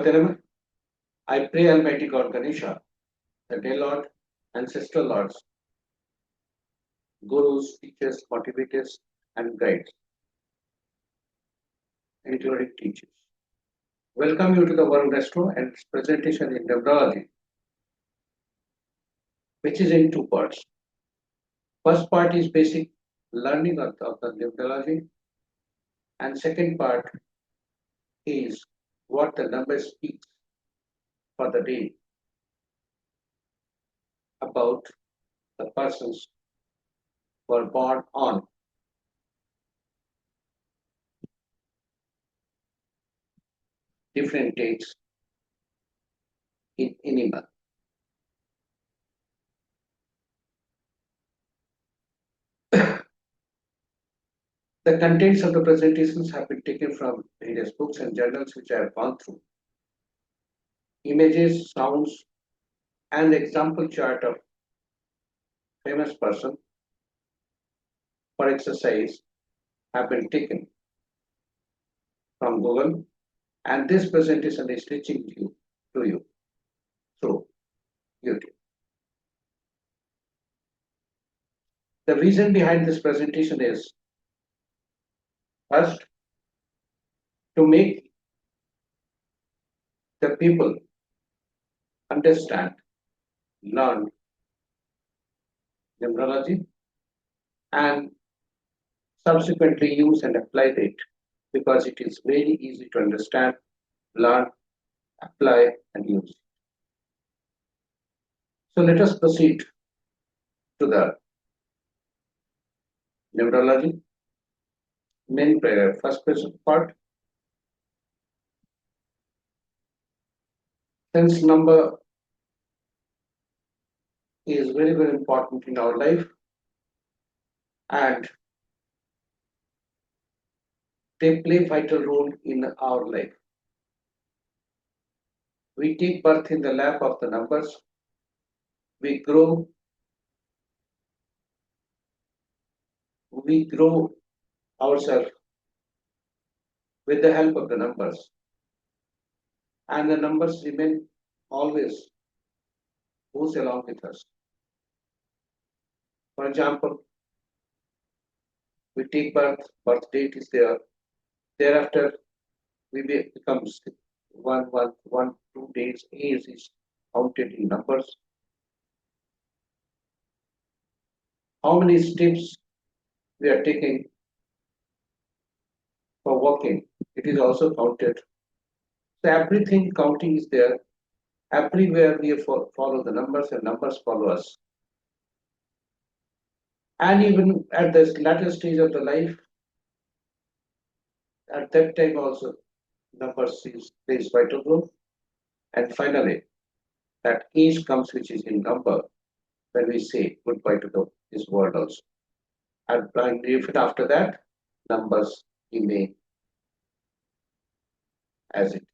Ganapati Namaha. I pray Almighty God Ganesha, the Day Lord, Ancestral Lords, Gurus, teachers, motivators, and guides, including teachers. Welcome you to the World Astro and its presentation in Numerology, which is in two parts. First part is basic learning of the Numerology, and second part is what the number speaks for the day about the persons who are born on different dates in any month. The contents of the presentations have been taken from various books and journals which I have gone through. Images, sounds, and example chart of famous person for exercise have been taken from Google, and this presentation is reaching to you through YouTube. The reason behind this presentation is first to make the people understand, learn numerology, and subsequently use and apply it because it is very easy to understand, learn, apply, and use. So let us proceed to the numerology main first part. Since number is very, very important in our life, and they play vital role in our life. We take birth in the lap of the numbers. We grow ourselves with the help of the numbers, and the numbers remain always goes along with us. For example, we take birth date is there. Thereafter, we become 2 days. Age is counted in numbers. How many steps we are taking for walking, it is also counted. So everything counting is there. Everywhere we follow the numbers and numbers follow us. And even at this latter stage of the life, at that time also, numbers plays vital role. And finally, that age comes which is in number when we say goodbye to this world also. And if after that, numbers remain as it is.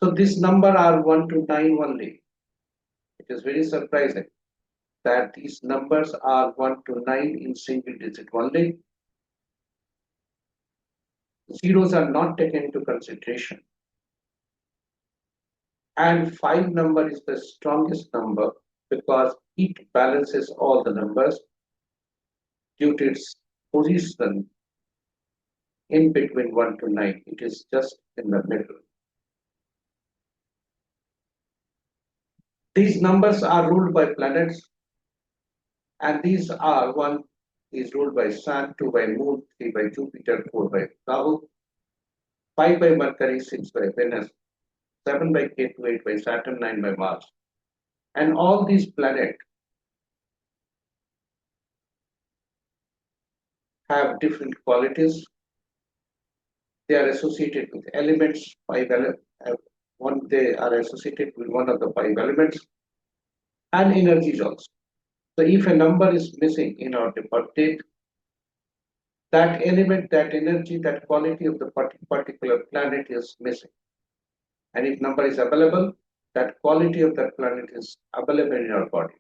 So this number are 1 to 9 only. It is very surprising that these numbers are 1 to 9 in single digit only. Zeros are not taken into consideration. And 5 number is the strongest number because it balances all the numbers due to its position in between 1 to 9. It is just in the middle. These numbers are ruled by planets, and these are 1 is ruled by Sun, 2 by Moon, 3 by Jupiter, 4 by Rahu, 5 by Mercury, 6 by Venus, 7 by Ketu, 8 by Saturn, 9 by Mars. And all these planets have different qualities. They are associated with elements, they are associated with one of the 5 elements, and energies also. So if a number is missing in our birth date, that element, that energy, that quality of the particular planet is missing. And if number is available, that quality of that planet is available in our body.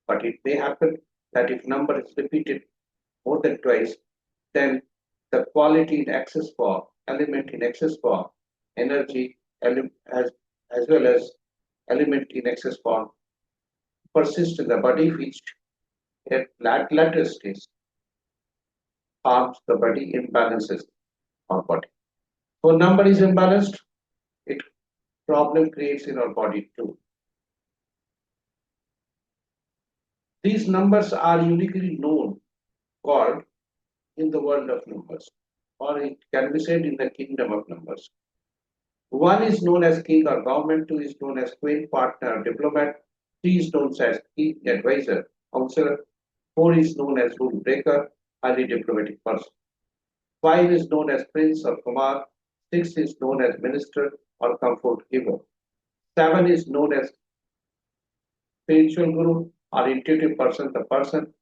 But it may happen that if number is repeated more than twice, then the quality in excess form, element in excess form, energy, as, as well as element in excess form persist in the body, which at later stage harms the body, imbalances our body. So number is imbalanced, it problem creates in our body too. These numbers are uniquely known, called in the world of numbers, or it can be said in the kingdom of numbers. One is known as king or government, two is known as queen, partner, or diplomat, three is known as king, advisor, counselor, four is known as rule breaker, highly diplomatic person. Five is known as prince or kumar, six is known as minister or comfort giver. Seven is known as spiritual guru or intuitive person, the person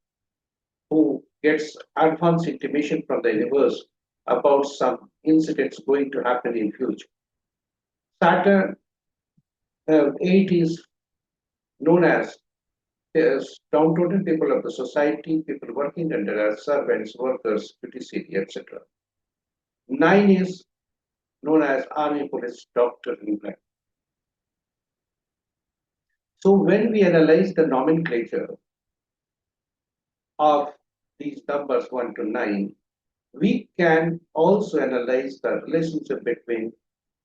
who gets advanced intimation from the universe about some incidents going to happen in future. Saturn 8 is known as downtrodden people of the society, people working under as servants, workers, judiciary, etc. 9 is known as army, police, doctor, and black. So when we analyze the nomenclature of these numbers 1 to 9, we can also analyze the relationship between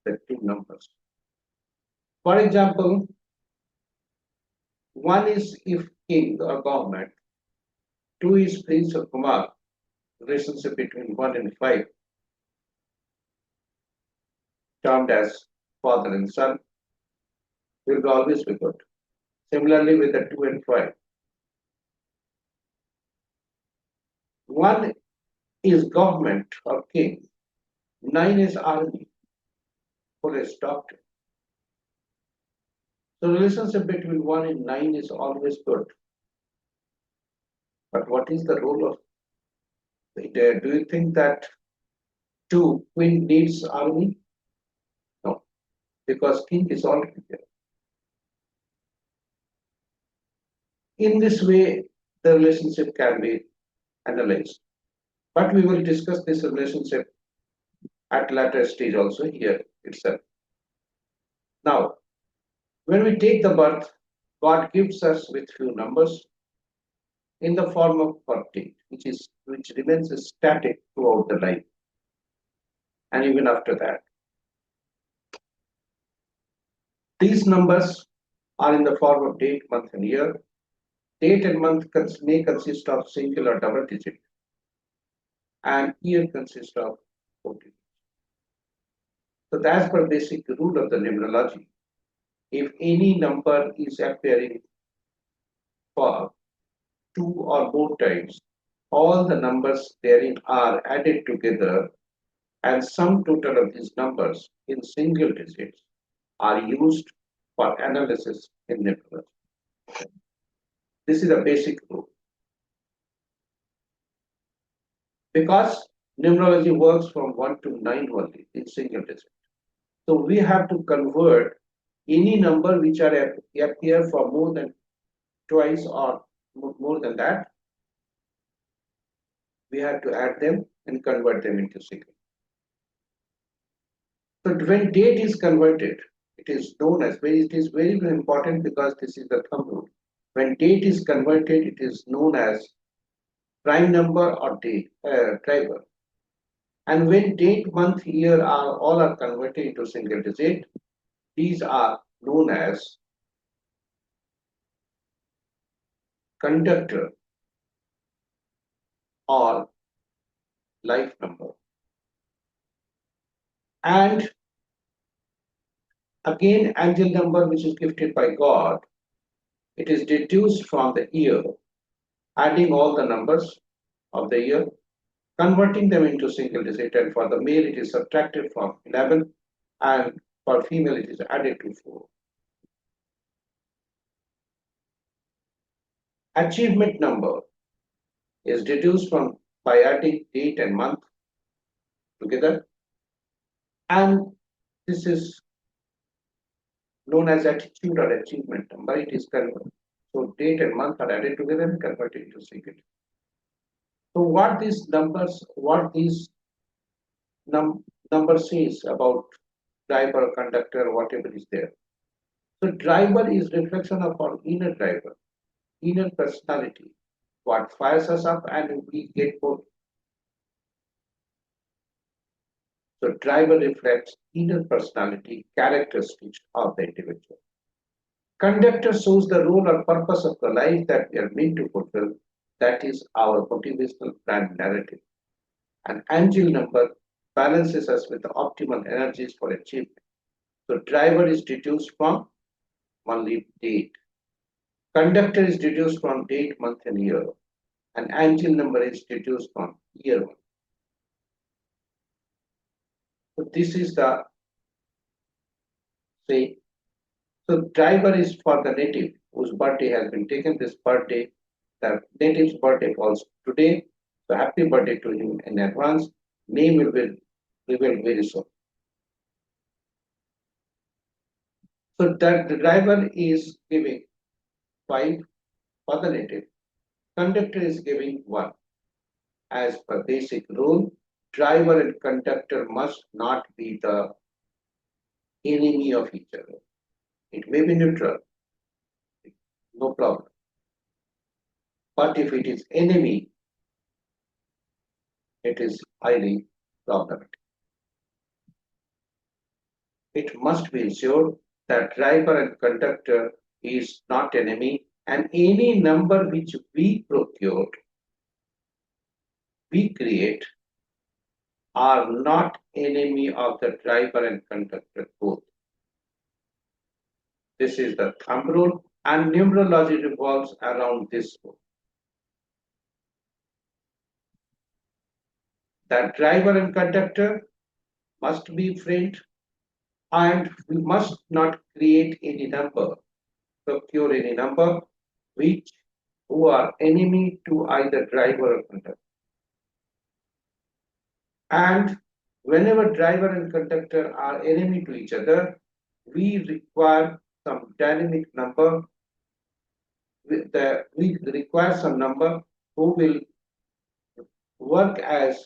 the two numbers. For example, one is if king or government, two is prince or kumar, relationship between 1 and 5, termed as father and son, will always be good. Similarly with the 2 and 5. One is government or king, 9 is army, police, doctor. So relationship between 1 and 9 is always good. But what is the role of it? Do you think that 2 queen needs army? No, because king is already there. In this way, the relationship can be analyzed. But we will discuss this relationship at later stage also here itself. Now, when we take the birth, God gives us with few numbers in the form of birth date, which remains static throughout the life and even after that. These numbers are in the form of date, month, and year. Date and month may consist of single or double digit, and year consists of 14. So that's the basic rule of the numerology. If any number is appearing for 2 or more times, all the numbers therein are added together, and sum total of these numbers in single digits are used for analysis in numerology. This is a basic rule. Because numerology works from 1 to 9 only in single digit. So we have to convert any number which are appear for more than twice or more than that. We have to add them and convert them into single. So when date is converted, it is known as it is very, very important because this is the thumb rule. When date is converted, it is known as prime number or date driver. And when date, month, year are all are converted into single digit, these are known as conductor or life number. And again, angel number which is gifted by God, it is deduced from the year, adding all the numbers of the year, converting them into single digit, and for the male it is subtracted from 11, and for female it is added to 4. Achievement number is deduced from by adding date and month together, and this is known as attitude or achievement number. It is converted. So date and month are added together and converted into single. So what these numbers says about driver, conductor, whatever is there. So driver is reflection of our inner driver, inner personality, what fires us up and we get bored. So driver reflects inner personality, characteristics of the individual. Conductor shows the role or purpose of the life that we are meant to fulfill. That is our motivational brand narrative. An angel number balances us with the optimal energies for achievement. So driver is deduced from only date. Conductor is deduced from date, month, and year. An angel number is deduced from year one. So this is the say. So driver is for the native whose birthday has been taken. This birthday, the native's birthday falls today. So happy birthday to him in advance. Name will be revealed very soon. So that the driver is giving 5 for the native. Conductor is giving 1. As per basic rule, driver and conductor must not be the enemy of each other. It may be neutral, no problem. But if it is enemy, it is highly problematic. It must be ensured that driver and conductor is not enemy, and any number which we procure, we create, are not enemy of the driver and conductor both. This is the thumb rule, and numerology revolves around this rule. That driver and conductor must be friend, and we must not create any number, procure any number which who are enemy to either driver or conductor. And whenever driver and conductor are enemy to each other, we require some dynamic number. We require some number who will work as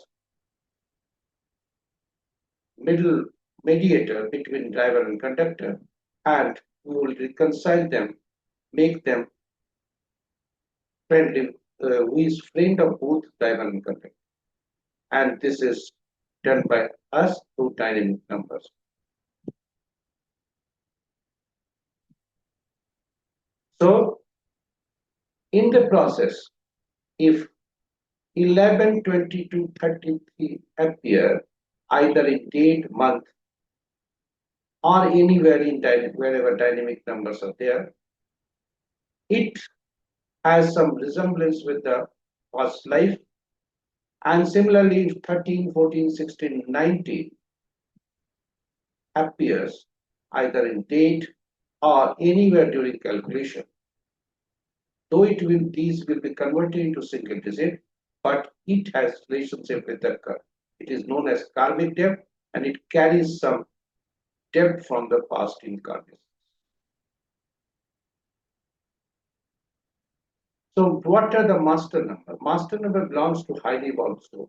middle mediator between driver and conductor, and we will reconcile them, make them friendly, who is friend of both driver and conductor. And this is done by us through dynamic numbers. So, in the process, if 11, 22, 33 appear either in date, month, or anywhere in wherever dynamic numbers are there, it has some resemblance with the past life. And similarly, if 13, 14, 16, 19 appears either in date or anywhere during calculation, though these will be converted into single digit, but it has relationship with the curve. It is known as karmic debt, and it carries some debt from the past incarnations. So what are the master number? Master number belongs to highly evolved souls.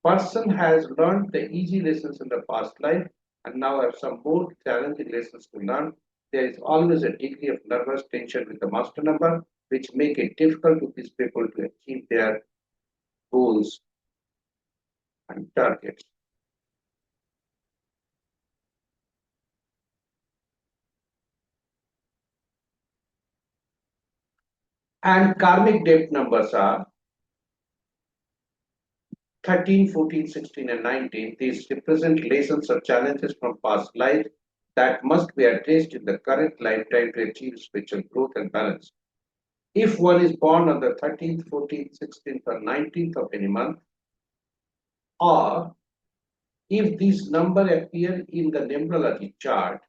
Person has learned the easy lessons in the past life and now have some more challenging lessons to learn. There is always a degree of nervous tension with the master number, which make it difficult to these people to achieve their goals and targets. And karmic debt numbers are 13, 14, 16, and 19. These represent lessons or challenges from past life that must be addressed in the current lifetime to achieve spiritual growth and balance. If one is born on the 13th, 14th, 16th, or 19th of any month, or if these numbers appear in the numerology chart,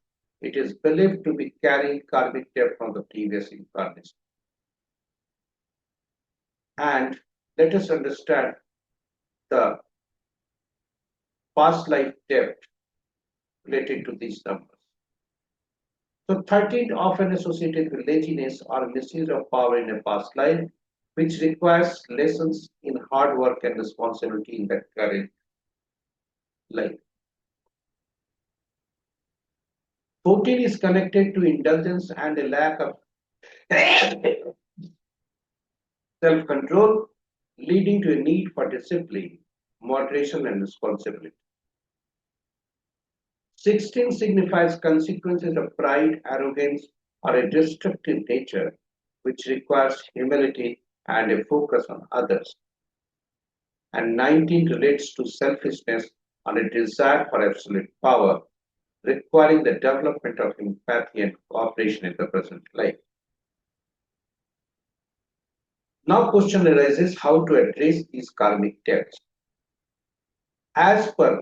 it is believed to be carrying karmic debt from the previous incarnation. And let us understand the past life debt related to these numbers. So 13 often associated with laziness or misuse of power in a past life, which requires lessons in hard work and responsibility in the current life. 14 is connected to indulgence and a lack of self-control, leading to a need for discipline, moderation, and responsibility. 16 signifies consequences of pride, arrogance, or a destructive nature, which requires humility and a focus on others. And 19 relates to selfishness and a desire for absolute power, requiring the development of empathy and cooperation in the present life. Now, question arises how to address these karmic debts. As per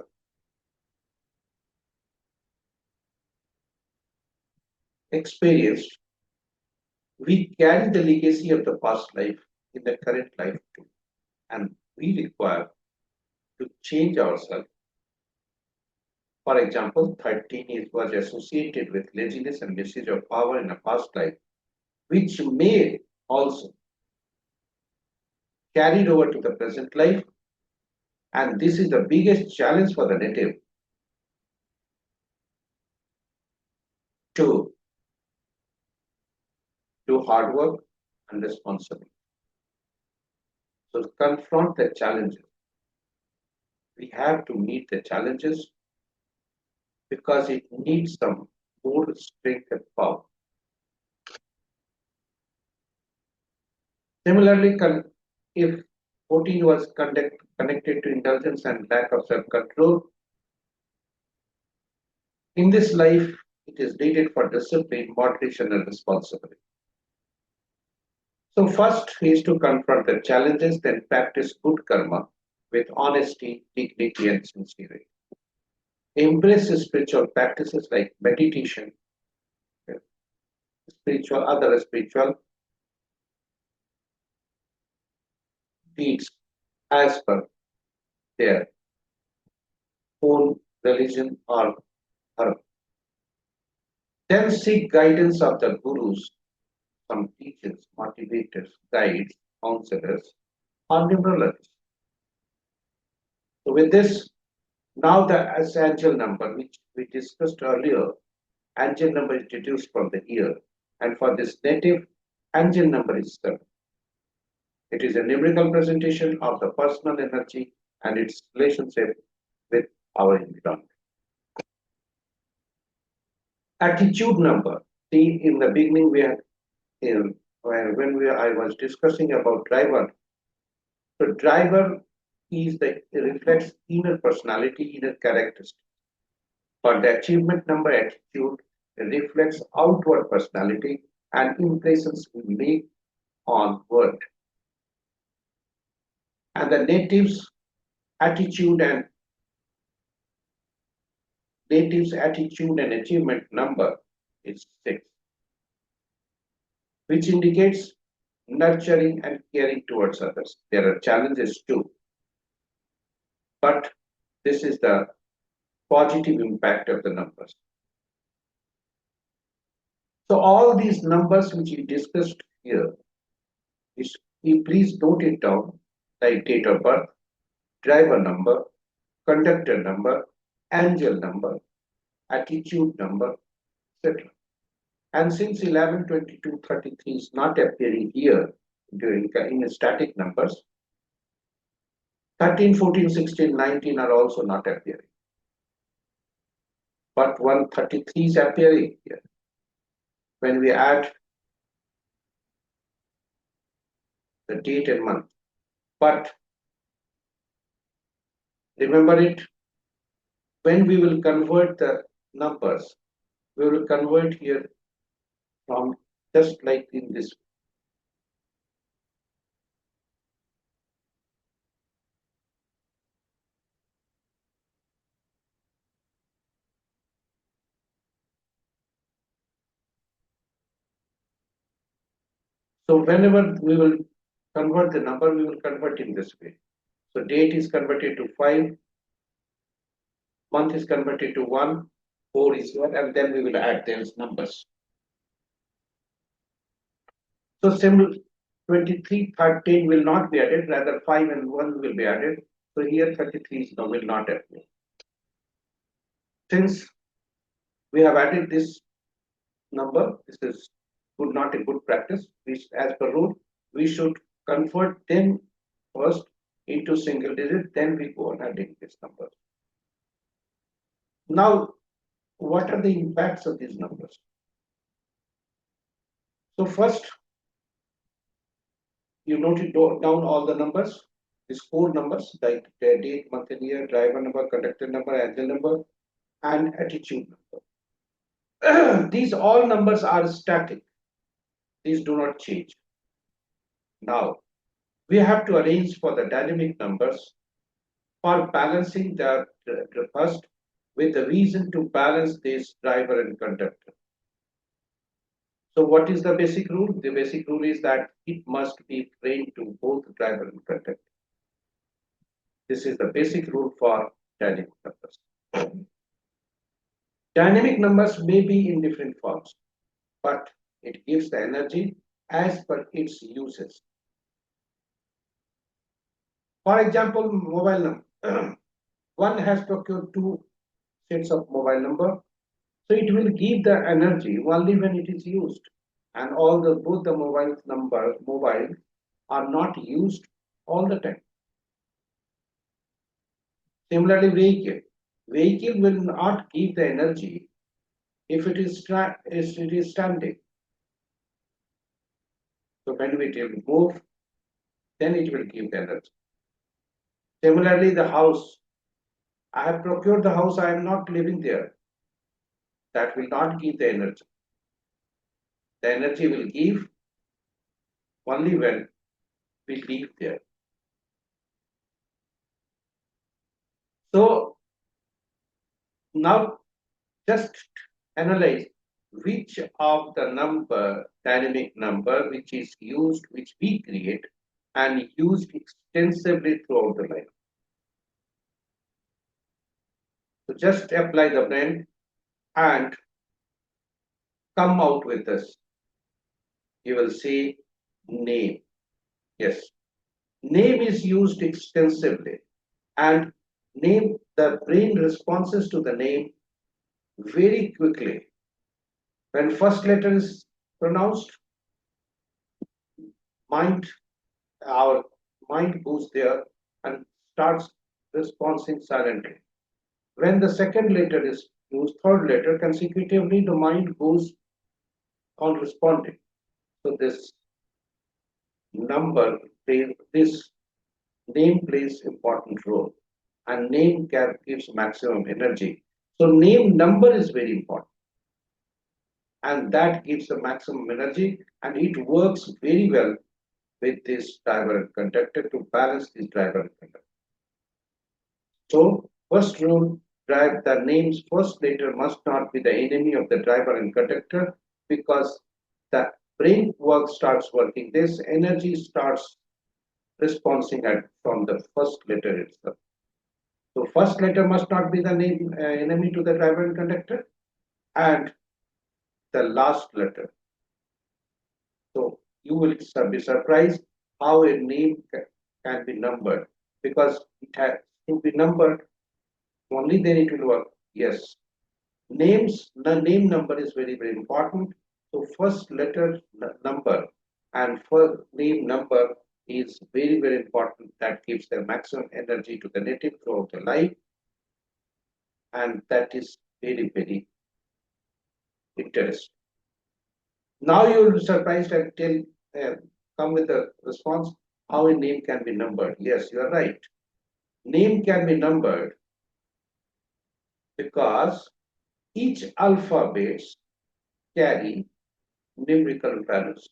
experience, we carry the legacy of the past life in the current life too, and we require to change ourselves. For example, 13 was associated with laziness and misuse of power in a past life, which may also carried over to the present life, and this is the biggest challenge for the native to do hard work and responsibility. So confront the challenges. We have to meet the challenges because it needs some more strength and power. Similarly, if 14 was connected to indulgence and lack of self-control, in this life, it is needed for discipline, moderation, and responsibility. So first is to confront the challenges, then practice good karma with honesty, dignity, and sincerity. Embrace spiritual practices like meditation, other spiritual deeds as per their own religion or dharma. Then seek guidance of the gurus, some teachers, motivators, guides, counselors, or numerologists. So with this, now the as angel number, which we discussed earlier, angel number is deduced from the year. And for this native, angel number is 7. It is a numerical presentation of the personal energy and its relationship with our environment. Attitude number. See, in the beginning, we had I was discussing about driver. So driver reflects inner personality, inner characteristics. For the achievement number, attitude reflects outward personality and impressions we make on world. And the natives' attitude and achievement number is 6, which indicates nurturing and caring towards others. There are challenges too, but this is the positive impact of the numbers. So all these numbers which we discussed here, please note it down, like date of birth, driver number, conductor number, angel number, attitude number, etc. And since 11, 22, 33 is not appearing here in static numbers, 13, 14, 16, 19 are also not appearing. But 133 is appearing here. When we add the date and month. But remember it, when we will convert the numbers, we will convert here from just like in this. So whenever we will convert the number, we will convert in this way. So date is converted to 5, month is converted to 1, 4 is 1, and then we will add those numbers. So symbol 23, 13 will not be added, rather 5 and 1 will be added. So here 33 will not appear. Since We have added this number. This is not a good practice. As per rule, we should convert them first into single digit, then we go on adding this number. Now, what are the impacts of these numbers? So first, you note it down all the numbers, these four numbers, like the date, month and year, driver number, conductor number, angel number, and attitude number. These all numbers are static. These do not change. Now, we have to arrange for the dynamic numbers for balancing the first with the reason to balance this driver and conductor. So what is the basic rule? The basic rule is that it must be trained to both driver and conductor. This is the basic rule for dynamic numbers. Dynamic numbers may be in different forms, but it gives the energy as per its uses. For example, mobile number. One has procured two sets of mobile number, so it will give the energy only when it is used, and both the mobile are not used all the time. Similarly, vehicle will not give the energy if it is standing. So when it will move, then it will give the energy. Similarly, the house. I have procured the house, I am not living there. That will not give the energy. The energy will give only when we live there. So now just analyze which of the dynamic number, which is used, which we create and used extensively throughout the life. So just apply the brain and come out with this. You will see name. Yes, name is used extensively, and the brain responses to the name very quickly. When first letter is pronounced, our mind goes there and starts responding silently. When the second letter is used, third letter, consecutively the mind goes on responding. So this name plays important role, and name gives maximum energy. So name number is very important, and that gives the maximum energy, and it works very well with this driver and conductor to balance this driver and conductor. So first rule, the name's first letter must not be the enemy of the driver and conductor, because the brain starts working. This energy starts responding from the first letter itself. So first letter must not be the enemy to the driver and conductor, and the last letter. So you will be surprised how a name can be numbered, because it has to be numbered, only then it will work. Yes, the name number is very, very important. So first letter number and first name number is very, very important. That gives the maximum energy to the native throughout the life, and that is very, very interesting. Now you will be surprised and come with a response how a name can be numbered. Yes, you are right. Name can be numbered because each alphabets carry numerical values.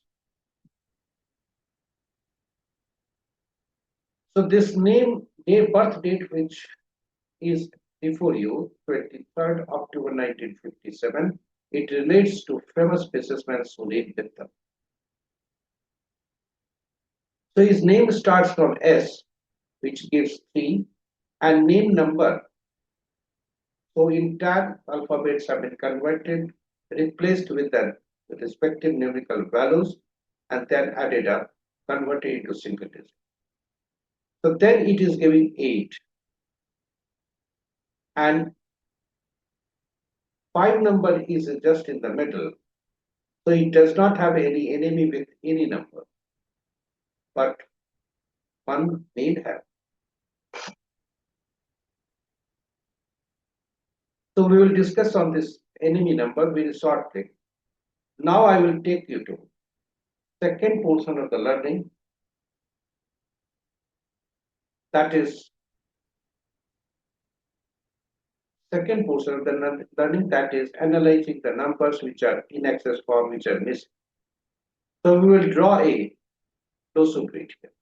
So this birth date, which is before you, 23rd October 1957, it relates to famous businessman Sunil Gupta. So his name starts from S, which gives 3, and name number. So entire alphabets have been converted, replaced with the respective numerical values, and then added up, converted into single digit. So then it is giving 8. And 5 number is just in the middle. So it does not have any enemy with any number, but one may have. So we will discuss on this enemy number very shortly. Now I will take you to second portion of the learning, that is second portion of the learning, that is analyzing the numbers which are in excess form, which are missing. So we will draw a closure grid here.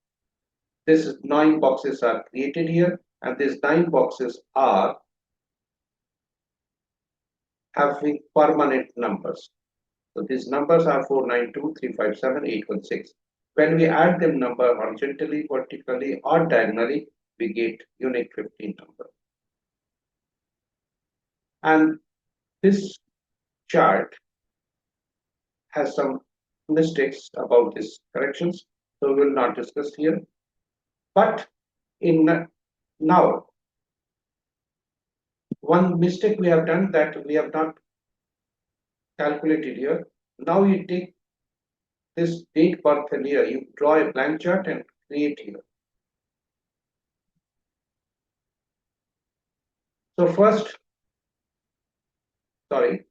This is 9 boxes are created here, and these 9 boxes are having permanent numbers. So these numbers are 492, 357, 816. When we add them number horizontally, vertically, or diagonally, we get unique 15 number. And this chart has some mistakes about these corrections, so we will not discuss here. But in now, one mistake we have done that we have not calculated here. Now you take this date birth and year, you draw a blank chart and create here. So first, sorry,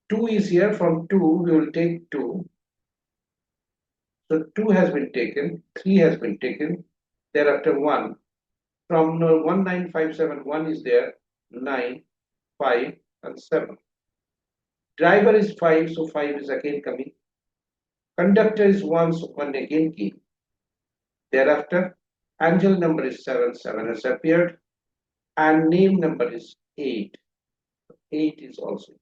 2 is here. From 2 we will take 2. So 2 has been taken, 3 has been taken, thereafter 1. From 1957, 1 is there, 9, 5 and 7. Driver is 5, so 5 is again coming. Conductor is 1, so 1 again came. Thereafter, angel number is 7, 7 has appeared. And name number is 8, 8 is also.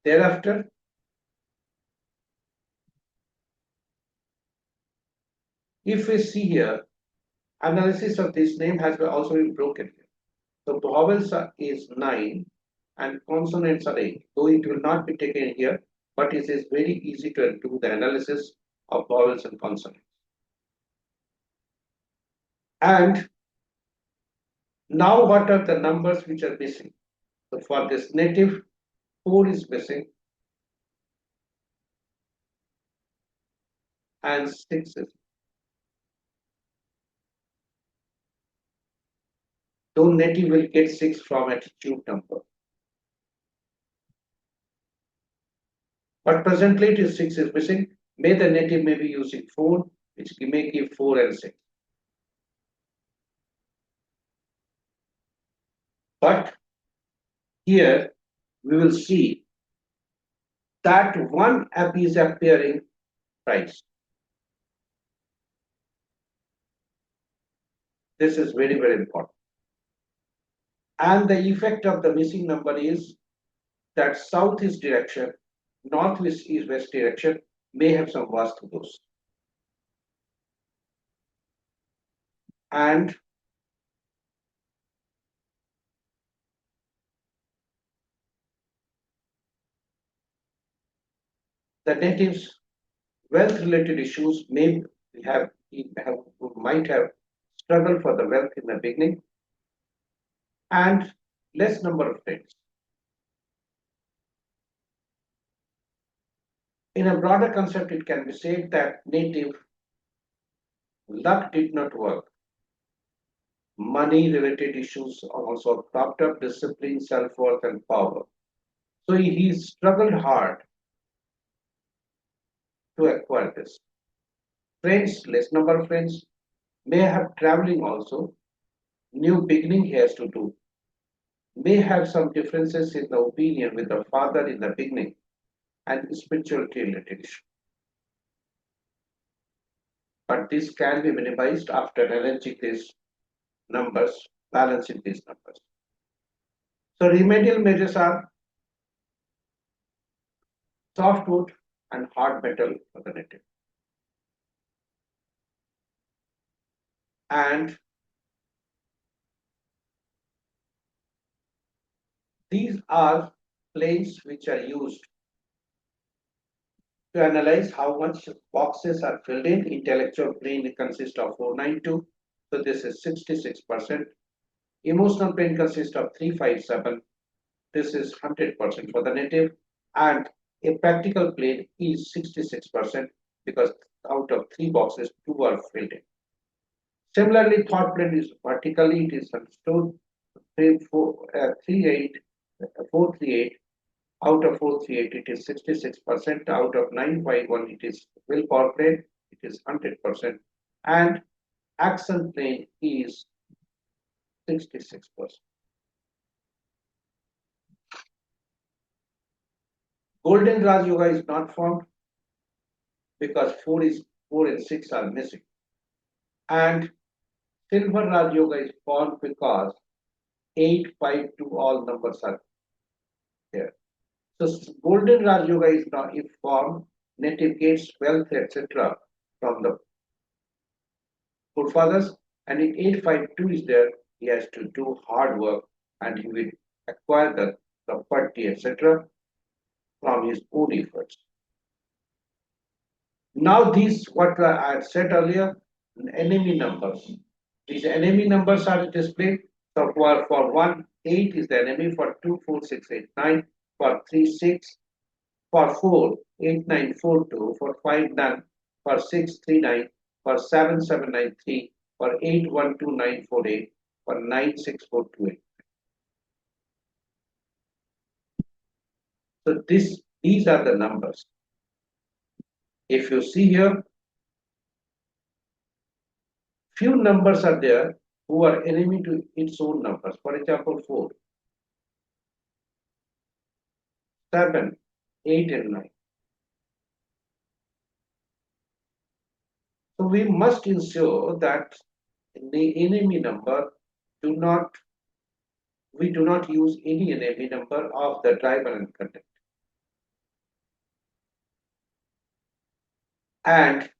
Thereafter, if we see here, analysis of this name has also been broken here. So vowels is 9 and consonants are 8, though it will not be taken here, but it is very easy to do the analysis of vowels and consonants. And now what are the numbers which are missing? So for this native, 4 is missing and 6 is. Though native will get 6 from attitude number. But presently it is 6 is missing. May the native may be using 4, which may give 4 and 6. But here we will see that one app is appearing twice. This is very, very important. And the effect of the missing number is that southeast direction, northwest is west direction may have some vastu dosha. And the natives' wealth related issues might have struggled for the wealth in the beginning and less number of friends. In a broader concept, it can be said that native luck did not work. Money related issues also cropped up, discipline, self worth, and power. So he struggled hard to acquire this. Friends, less number of friends, may have traveling also, new beginning he has to do, may have some differences in the opinion with the father in the beginning and spirituality related issue. But this can be minimized after arranging these numbers, balancing these numbers. So remedial measures are softwood and hard metal for the native. And these are planes which are used to analyze how much boxes are filled in. Intellectual plane consists of 492. So this is 66%. Emotional plane consists of 357. This is 100% for the native, and a practical plane is 66% because out of three boxes, two are filled in. Similarly, thought plane is vertically, it is understood 438. Out of 438, it is 66%. Out of 951, it is willpower plane, it is 100%. And action plane is 66%. Golden Raj Yoga is not formed because 4 and 6 are missing. And Silver Raj Yoga is formed because 8, 5, 2, all numbers are there. So Golden Raj Yoga is not if formed, native gates, wealth, etc. from the forefathers. And if 852 is there, he has to do hard work and he will acquire the property, etc. from his own efforts. Now these, what I had said earlier, enemy numbers. These enemy numbers are displayed. So for 1, 8 is the enemy, for 2, 4, 6, 8, 9, for 3, 6, for 4, 8, 9, 4, 2, for 5, none, for 6, 3, 9, for 7, 7, 9, 3, for 8, 1, 2, 9, 4, 8, for 9, 6, 4, 2, 8. So these are the numbers. If you see here, few numbers are there who are enemy to its own numbers. For example, 4, 7, 8, and 9. So we must ensure that the enemy number we do not use any enemy number of the driver and conductor. And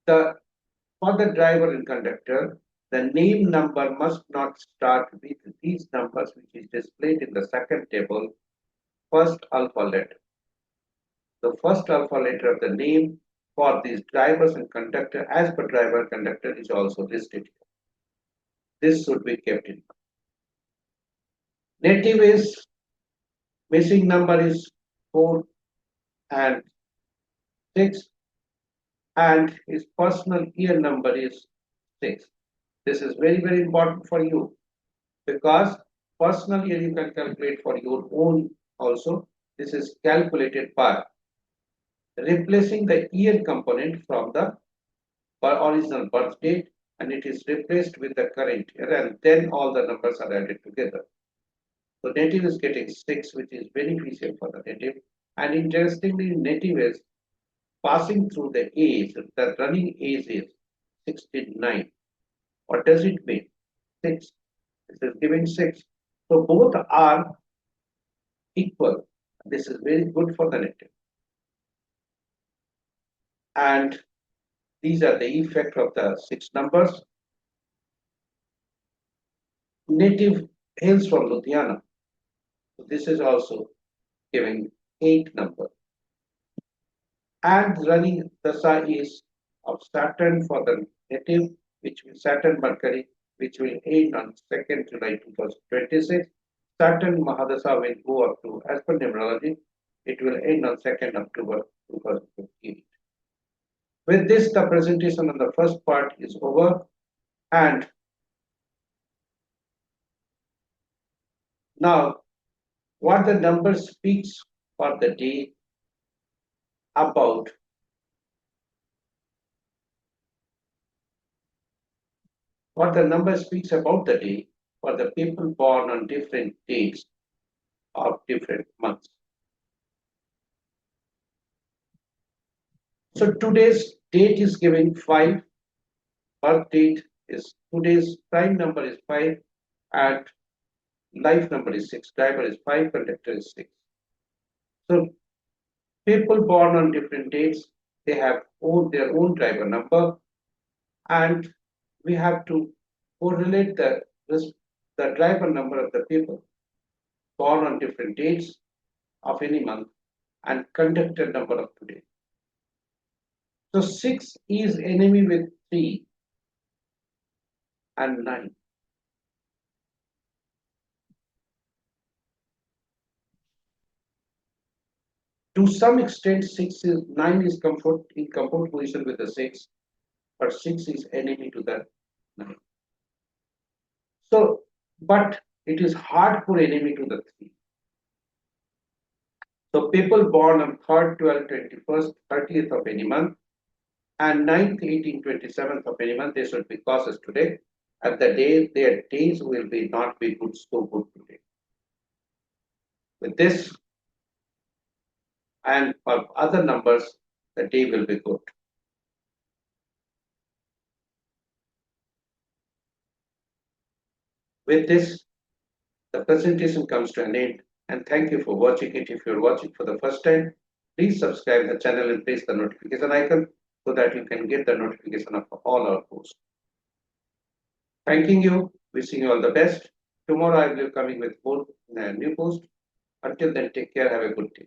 for the driver and conductor, the name number must not start with these numbers which is displayed in the second table, first alpha letter. The first alpha letter of the name for these drivers and conductor as per driver conductor is also listed here. This should be kept in mind. Native is missing number is 4 and 6, and his personal year number is 6. This is very, very important for you because personal year you can calculate for your own also. This is calculated by replacing the year component from the original birth date, and it is replaced with the current year, and then all the numbers are added together. So native is getting 6, which is beneficial for the native. And interestingly, native is passing through the age, the running age is 69. What does it mean? 6. This is giving 6. So both are equal. This is very good for the native. And these are the effect of the 6 numbers. Native hails from Ludhiana. So this is also giving 8 number. And running dasa is of Saturn for the native, which will Saturn Mercury, which will end on 2nd July 2026. Saturn Mahadasa will go up to, as per numerology, it will end on 2nd October 2058. With this, the presentation on the first part is over, and now what the number speaks for the day about what the number speaks about the day for the people born on different dates of different months. So today's date is giving 5, birth date is today's prime number is 5, and life number is 6, driver is 5, conductor is 6. So people born on different dates, they have their own driver number, and we have to correlate the driver number of the people born on different dates of any month and conductor number of today. So 6 is enemy with 3 and 9. To some extent, 9 is comfort in comfort position with the 6, but 6 is enemy to the 9. So, but it is hardcore enemy to the 3. So people born on 3rd, 12th, 21st, 30th of any month, and 9th, 18th, 27th of any month, they should be cautious today. At the day, their days will be not be good, so good today. With this and for other numbers, the day will be good. With this, the presentation comes to an end, and thank you for watching it. If you're watching for the first time, please subscribe the channel and press the notification icon so that you can get the notification of all our posts. Thanking you, wishing you all the best. Tomorrow I will be coming with more new post. Until then, take care. Have a good day.